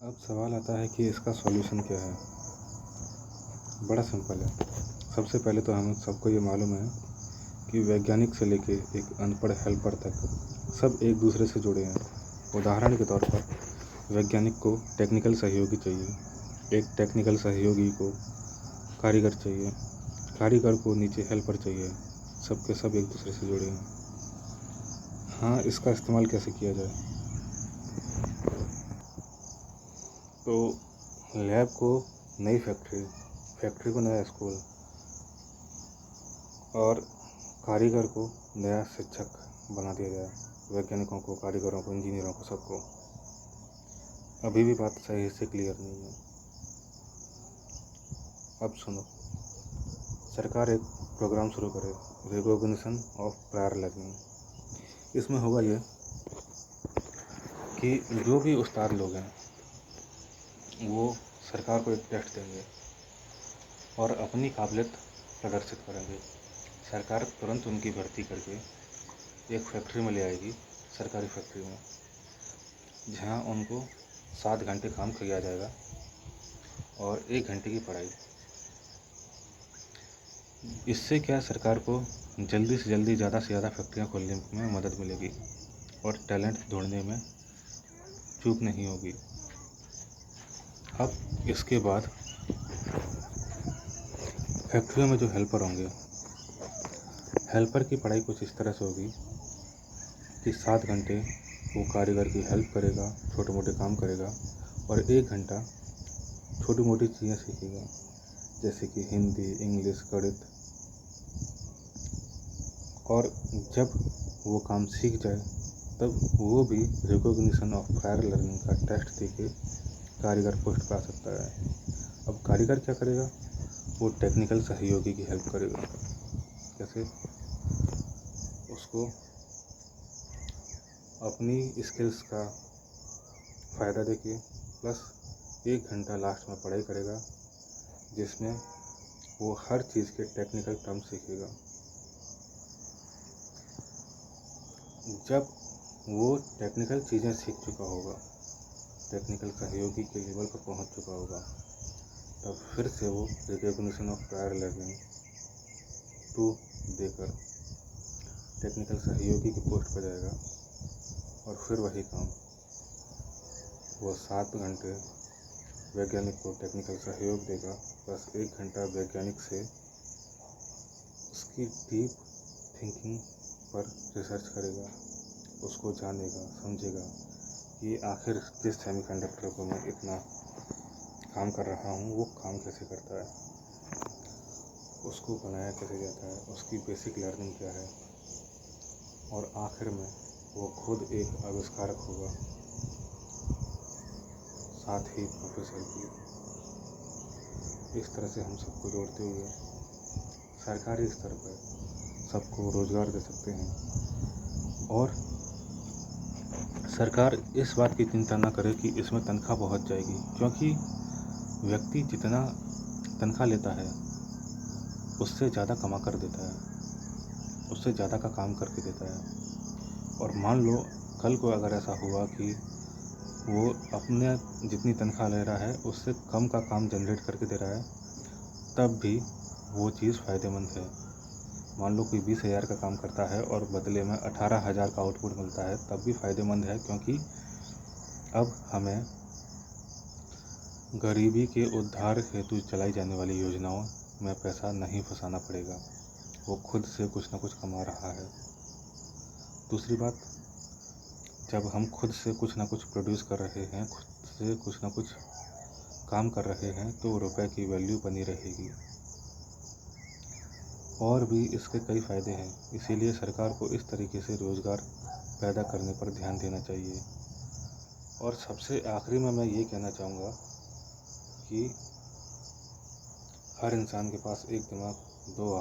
अब सवाल आता है कि इसका सॉल्यूशन क्या है। बड़ा सिंपल है। सबसे पहले तो हम सबको ये मालूम है कि वैज्ञानिक से लेके एक अनपढ़ हेल्पर तक सब एक दूसरे से जुड़े हैं। उदाहरण के तौर पर वैज्ञानिक को टेक्निकल सहयोगी चाहिए, एक टेक्निकल सहयोगी को कारीगर चाहिए, कारीगर को नीचे हेल्पर चाहिए। सब के सब एक दूसरे से जुड़े हैं। हाँ, इसका इस्तेमाल कैसे किया जाए? तो लैब को नई फैक्ट्री, फैक्ट्री को नया स्कूल और कारीगर को नया शिक्षक बना दिया जाए। वैज्ञानिकों को, कारीगरों को, इंजीनियरों को, सबको। अभी भी बात सही से क्लियर नहीं है। अब सुनो, सरकार एक प्रोग्राम शुरू करे, रिकॉग्निशन ऑफ प्रायर लर्निंग। इसमें होगा ये कि जो भी उस्ताद लोग हैं वो सरकार को एक टेस्ट देंगे और अपनी काबिलियत प्रदर्शित करेंगे। सरकार तुरंत उनकी भर्ती करके एक फैक्ट्री में ले आएगी, सरकारी फैक्ट्री में, जहां उनको 7 घंटे काम किया जाएगा और 1 घंटे की पढ़ाई। इससे क्या, सरकार को जल्दी से जल्दी ज़्यादा से ज़्यादा फैक्ट्रियाँ खोलने में मदद मिलेगी और टैलेंट ढूंढने में चूक नहीं होगी। अब इसके बाद फैक्ट्रियों में जो हेल्पर होंगे, हेल्पर की पढ़ाई कुछ इस तरह से होगी कि 7 घंटे वो कारीगर की हेल्प करेगा, छोटे मोटे काम करेगा और 1 घंटा छोटी मोटी चीज़ें सीखेगा, जैसे कि हिंदी, इंग्लिश, गणित। और जब वो काम सीख जाए तब वो भी रिकॉग्निशन ऑफ प्रायर लर्निंग का टेस्ट देके कारीगर पोस्ट पा सकता है। अब कारीगर क्या करेगा? वो टेक्निकल सहयोगी की हेल्प करेगा। कैसे? उसको अपनी स्किल्स का फ़ायदा देके प्लस 1 घंटा लास्ट में पढ़ाई करेगा, जिसमें वो हर चीज़ के टेक्निकल टर्म सीखेगा। जब वो टेक्निकल चीज़ें सीख चुका होगा, टेक्निकल सहयोगी के लेवल पर पहुंच चुका होगा, तब फिर से वो रिकॉग्निशन ऑफ प्रायर लर्निंग 2 देकर टेक्निकल सहयोगी की पोस्ट पर जाएगा और फिर वही काम वो 7 घंटे वैज्ञानिक को टेक्निकल सहयोग देगा, बस 1 घंटा वैज्ञानिक से उसकी डीप थिंकिंग पर रिसर्च करेगा, उसको जानेगा, समझेगा कि आखिर जिस सेमीकंडक्टर को मैं इतना काम कर रहा हूँ वो काम कैसे करता है, उसको बनाया कैसे जाता है, उसकी बेसिक लर्निंग क्या है, और आखिर में वो खुद एक आविष्कारक होगा, साथ ही प्रोफेसर भी। इस तरह से हम सबको जोड़ते हुए सरकारी स्तर पर सबको रोज़गार दे सकते हैं। और सरकार इस बात की चिंता न करे कि इसमें तनख्वाह बहुत जाएगी, क्योंकि व्यक्ति जितना तनख्वाह लेता है उससे ज़्यादा कमा कर देता है, उससे ज़्यादा का काम करके देता है। और मान लो कल को अगर ऐसा हुआ कि वो अपने जितनी तनख्वाह ले रहा है उससे कम का काम जनरेट करके दे रहा है, तब भी वो चीज़ फ़ायदेमंद है। मान लो कोई 20,000 का काम करता है और बदले में 18,000 का आउटपुट मिलता है, तब भी फ़ायदेमंद है, क्योंकि अब हमें गरीबी के उद्धार हेतु चलाई जाने वाली योजनाओं में पैसा नहीं फंसाना पड़ेगा, वो खुद से कुछ ना कुछ कमा रहा है। दूसरी बात, जब हम खुद से कुछ ना कुछ प्रोड्यूस कर रहे हैं, खुद से कुछ ना कुछ काम कर रहे हैं, तो रुपए की वैल्यू बनी रहेगी। और भी इसके कई फ़ायदे हैं, इसीलिए सरकार को इस तरीके से रोज़गार पैदा करने पर ध्यान देना चाहिए। और सबसे आखिरी में मैं ये कहना चाहूँगा कि हर इंसान के पास एक दिमाग, 2